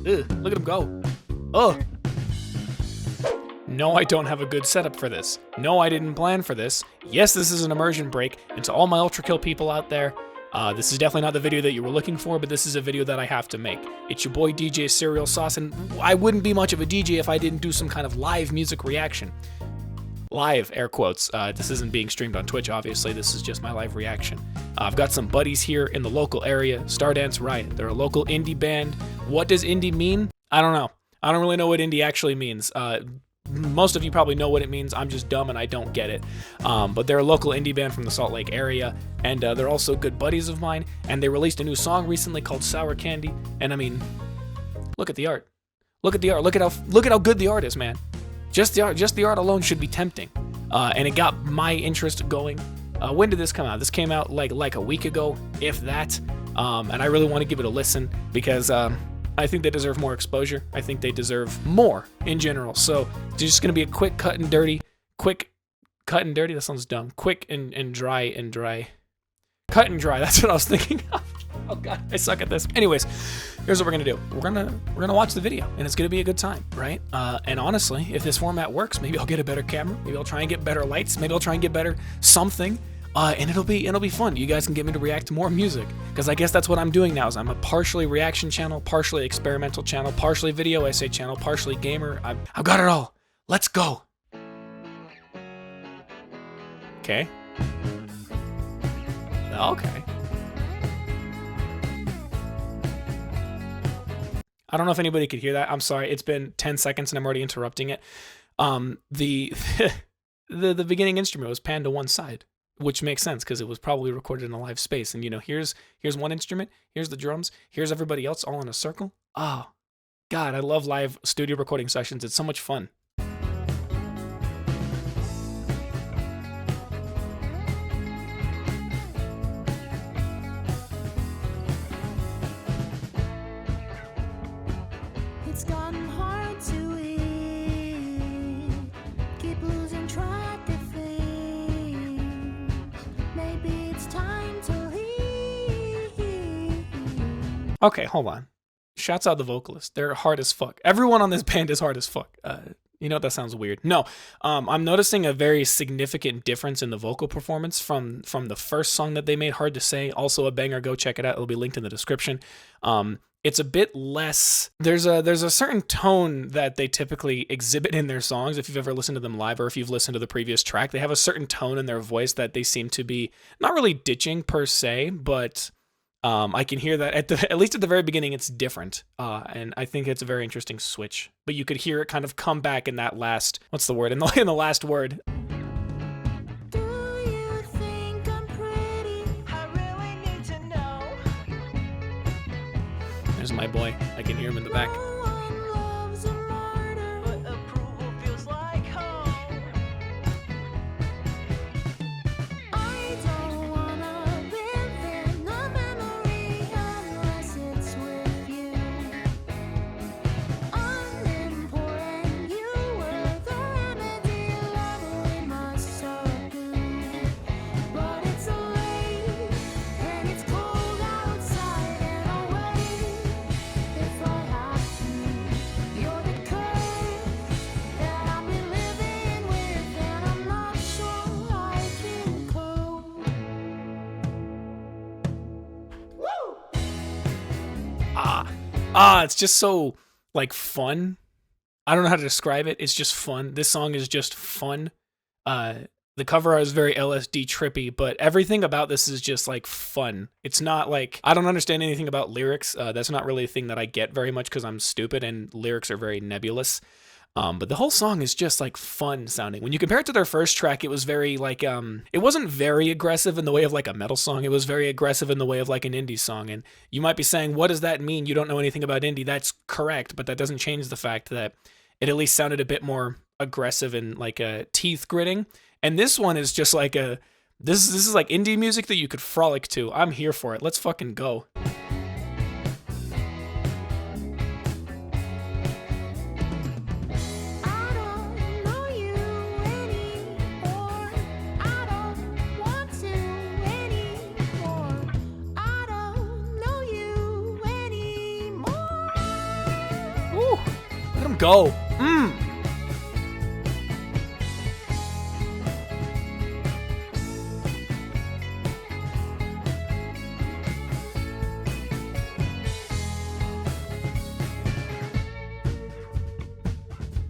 Ugh, look at him go. Oh. No, I don't have a good setup for this. No, I didn't plan for this. Yes, this is an immersion break. And to all my Ultra Kill people out there, this is definitely not the video that you were looking for, but this is a video that I have to make. It's your boy DJ Cereal Sauce, and I wouldn't be much of a DJ if I didn't do some kind of live music reaction. Live, air quotes. This isn't being streamed on Twitch, obviously. This is just my live reaction. I've got some buddies here in the local area, Stardance, Riot. They're a local indie band. What does indie mean? I don't know. I don't really know what indie actually means. Most of you probably know what it means. I'm just dumb and I don't get it. But they're a local indie band from the Salt Lake area, and they're also good buddies of mine. And they released a new song recently called Sour Candy. And I mean, look at the art. Look at the art. Look at how good the art is, man. Just the art alone should be tempting. And it got my interest going. When did this come out? This came out like a week ago, if that. And I really want to give it a listen because I think they deserve more exposure. I think they deserve more in general. So it's just going to be a quick cut and dirty. Quick cut and dirty? That sounds dumb. Quick and dry. Cut and dry. That's what I was thinking of. Oh God, I suck at this. Anyways, here's what we're gonna do. We're gonna watch the video, and it's gonna be a good time, right? And honestly, if this format works, maybe I'll get a better camera. Maybe I'll try and get better lights. Maybe I'll try and get better something. And it'll be fun. You guys can get me to react to more music, because I guess that's what I'm doing now. Is I'm a partially reaction channel, partially experimental channel, partially video essay channel, partially gamer. I've got it all. Let's go. Okay. Okay. I don't know if anybody could hear that. I'm sorry. It's been 10 seconds and I'm already interrupting it. The beginning instrument was panned to one side, which makes sense because it was probably recorded in a live space. And you know, here's one instrument, here's the drums, here's everybody else all in a circle. Oh, God, I love live studio recording sessions. It's so much fun. It's gotten hard to eat, keep losing track of things. Maybe it's time to leave. Okay, hold on. Shouts out the vocalists. They're hard as fuck. Everyone on this band is hard as fuck. You know, that sounds weird. No, I'm noticing a very significant difference in the vocal performance from the first song that they made, Hard to Say. Also a banger, go check it out. It'll be linked in the description. It's a bit less, there's a certain tone that they typically exhibit in their songs. If you've ever listened to them live or if you've listened to the previous track, they have a certain tone in their voice that they seem to be not really ditching per se, but I can hear that at least at the very beginning, it's different. And I think it's a very interesting switch, but you could hear it kind of come back in that last, what's the word? In the last word. Do you think I'm pretty? I really need to know. There's my boy. I can hear him in the back. No one loves a martyr, but approval feels like home. I don't wanna live in a memory unless it's with you. Unimportant, you were the remedy, love we must subdue. But it's late and it's cold outside, and I'll wait if I have to. You're the curse that I've been living with, and I'm not sure I can cope. Woo! It's just so like fun. I don't know how to describe it. It's just fun. This song is just fun. The cover art is very LSD trippy, but everything about this is just like fun. It's not like, I don't understand anything about lyrics. That's not really a thing that I get very much because I'm stupid and lyrics are very nebulous. But the whole song is just like fun sounding. When you compare it to their first track, it was very like, it wasn't very aggressive in the way of like a metal song. It was very aggressive in the way of like an indie song. And you might be saying, what does that mean? You don't know anything about indie. That's correct, but that doesn't change the fact that it at least sounded a bit more aggressive and like a teeth gritting. And this one is just like this is like indie music that you could frolic to. I'm here for it. Let's fucking go. I don't know you anymore. I don't want to anymore. I don't know you anymore. go.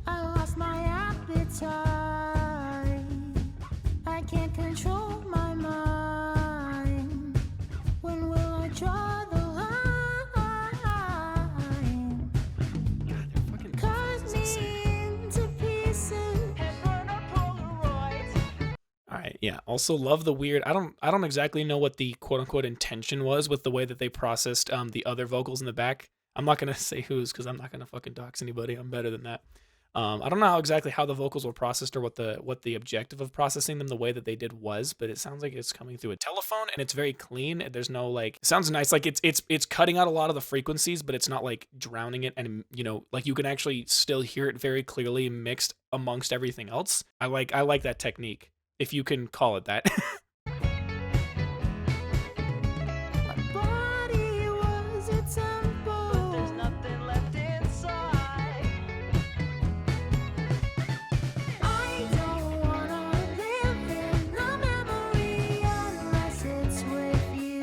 I lost my appetite. I can't control my mind. When will I draw the line? Cut me into pieces. All right, yeah. Also love the weird. I don't exactly know what the quote unquote intention was with the way that they processed the other vocals in the back. I'm not gonna say whose because I'm not gonna fucking dox anybody. I'm better than that. I don't know exactly how the vocals were processed or what the objective of processing them the way that they did was, but it sounds like it's coming through a telephone and it's very clean. There's no like, it sounds nice. Like it's cutting out a lot of the frequencies, but it's not like drowning it. And you know, like you can actually still hear it very clearly mixed amongst everything else. I like that technique, if you can call it that. My body was a temple, but there's nothing left inside. I don't wanna live in the memory unless it's with you.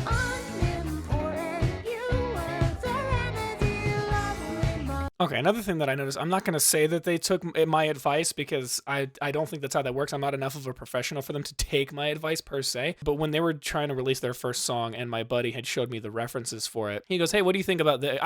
Unimportant, you were the remedy, lovely my. Okay, another thing that I noticed, I'm not going to say that they took my advice because I don't think that's how that works. I'm not enough of a professional for them to take my advice per se. But when they were trying to release their first song and my buddy had showed me the references for it, he goes, "Hey, what do you think about the?"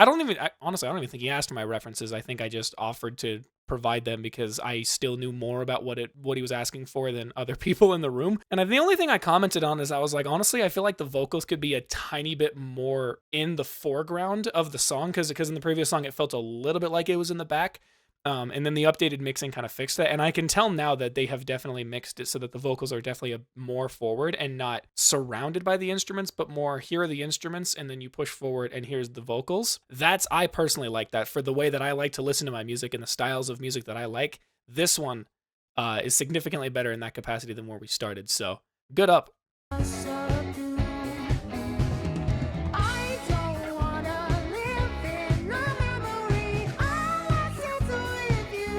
Honestly, I don't even think he asked for my references. I think I just offered to provide them because I still knew more about what he was asking for than other people in the room. And the only thing I commented on is I was like, honestly, I feel like the vocals could be a tiny bit more in the foreground of the song because in the previous song it felt a little bit like it was in the back. And then the updated mixing kind of fixed that. And I can tell now that they have definitely mixed it so that the vocals are definitely more forward and not surrounded by the instruments, but more here are the instruments and then you push forward and here's the vocals. I personally like that for the way that I like to listen to my music and the styles of music that I like. This one is significantly better in that capacity than where we started. So good up. I don't wanna live in the memory unless it's with you.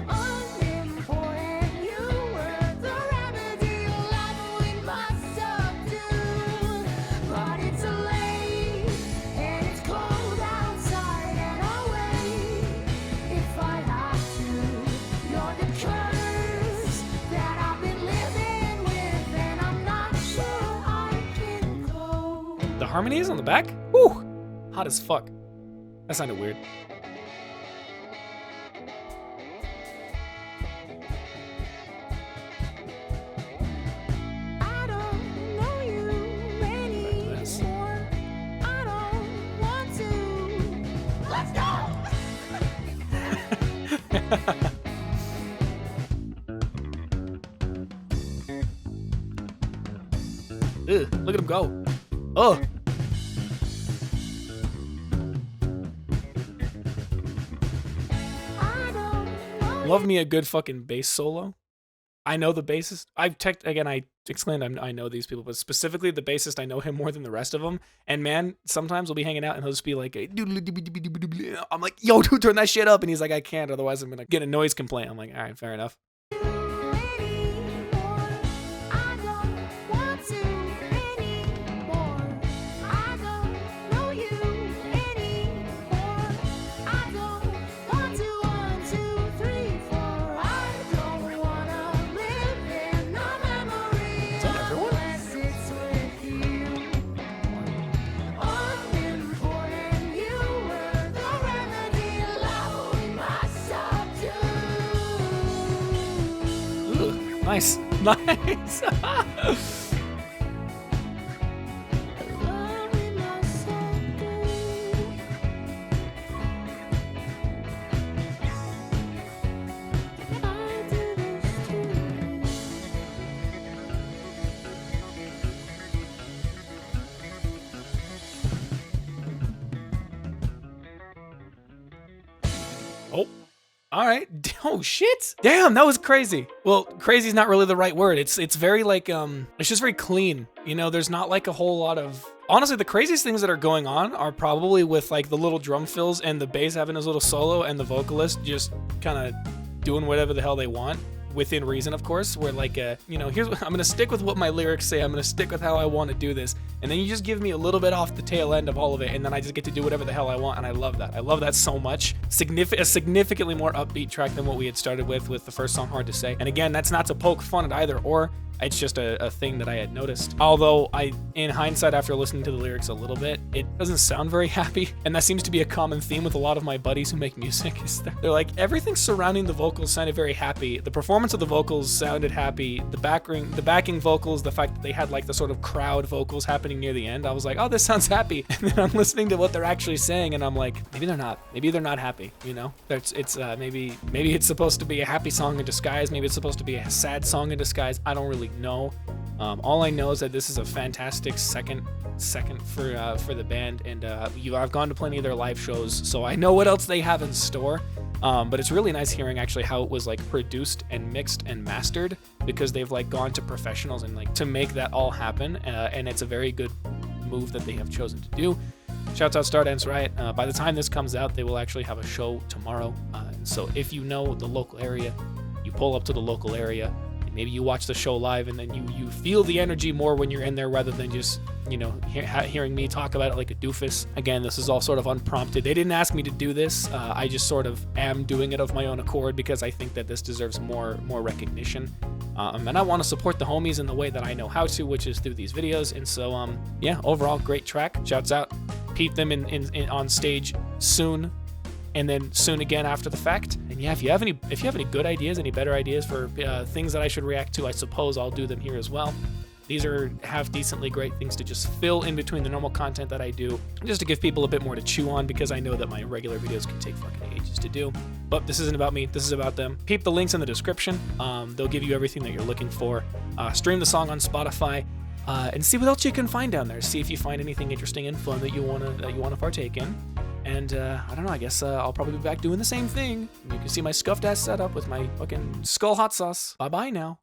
Unimportant, you were the remedy, life we must subdue. But it's late and it's cold outside, and I'll wait if I have to. You're the curse that I've been living with, and I'm not sure I can go. The harmonies on the back? Woo! Hot as fuck. That sounded weird. I don't know you This. anymore. I don't want to. Let's go! Ugh, look at him go. Oh. I don't know. Love me a good fucking bass solo. I know the bassist. I exclaimed I know these people, but specifically the bassist, I know him more than the rest of them. And man, sometimes we'll be hanging out and he'll just be like, I'm like, yo, dude, turn that shit up. And he's like, I can't, otherwise I'm gonna get a noise complaint. I'm like, all right, fair enough. Anymore. I don't want to anymore. I don't know you anymore. I don't want to 1, 2, 3, 4. I don't wanna live in the memory Is that everyone? unless it's with you. Unimportant, you were the remedy, love we must subdue. Ooh, nice. Nice. Love we must subdue. I do this to you. Oh, all right. Oh shit. Damn, that was crazy. Well, crazy is not really the right word. It's very like it's just very clean. You know, there's not like a whole lot of Honestly, the craziest things that are going on are probably with like the little drum fills and the bass having his little solo and the vocalist just kind of doing whatever the hell they want. Within reason, of course, where like, here's what I'm gonna stick with what my lyrics say. I'm gonna stick with how I want to do this, and then you just give me a little bit off the tail end of all of it, and then I just get to do whatever the hell I want, and I love that. I love that so much. A significantly more upbeat track than what we had started with the first song, Hard to Say. And again, that's not to poke fun at either or. It's just a thing that I had noticed. Although in hindsight, after listening to the lyrics a little bit, it doesn't sound very happy. And that seems to be a common theme with a lot of my buddies who make music. Is they're like, everything surrounding the vocals sounded very happy. The performance of the vocals sounded happy. The backing vocals, the fact that they had like the sort of crowd vocals happening near the end, I was like, oh, this sounds happy. And then I'm listening to what they're actually saying, and I'm like, maybe they're not. Maybe they're not happy. You know, maybe it's supposed to be a happy song in disguise. Maybe it's supposed to be a sad song in disguise. I don't really know. All I know is that this is a fantastic second for the band, and I've gone to plenty of their live shows, so I know what else they have in store. But it's really nice hearing actually how it was like produced and mixed and mastered, because they've like gone to professionals and like to make that all happen, and it's a very good move that they have chosen to do. Shouts out Stardance, Riot. By the time this comes out, they will actually have a show tomorrow. And so if you know the local area, you pull up to the local area. Maybe you watch the show live, and then you feel the energy more when you're in there, rather than just, hearing me talk about it like a doofus. Again, this is all sort of unprompted. They didn't ask me to do this. I just sort of am doing it of my own accord, because I think that this deserves more recognition. And I want to support the homies in the way that I know how to, which is through these videos. And so, overall, great track. Shouts out. Peep them in on stage soon. And then soon again after the fact. And yeah, if you have any good ideas, any better ideas for things that I should react to, I suppose I'll do them here as well. These are half decently great things to just fill in between the normal content that I do, just to give people a bit more to chew on, because I know that my regular videos can take fucking ages to do. But this isn't about me, this is about them. Peep the links in the description. They'll give you everything that you're looking for. Stream the song on Spotify. And see what else you can find down there. See if you find anything interesting and fun that you wanna partake in. And I don't know, I guess I'll probably be back doing the same thing. You can see my scuffed ass setup with my fucking skull hot sauce. Bye bye now.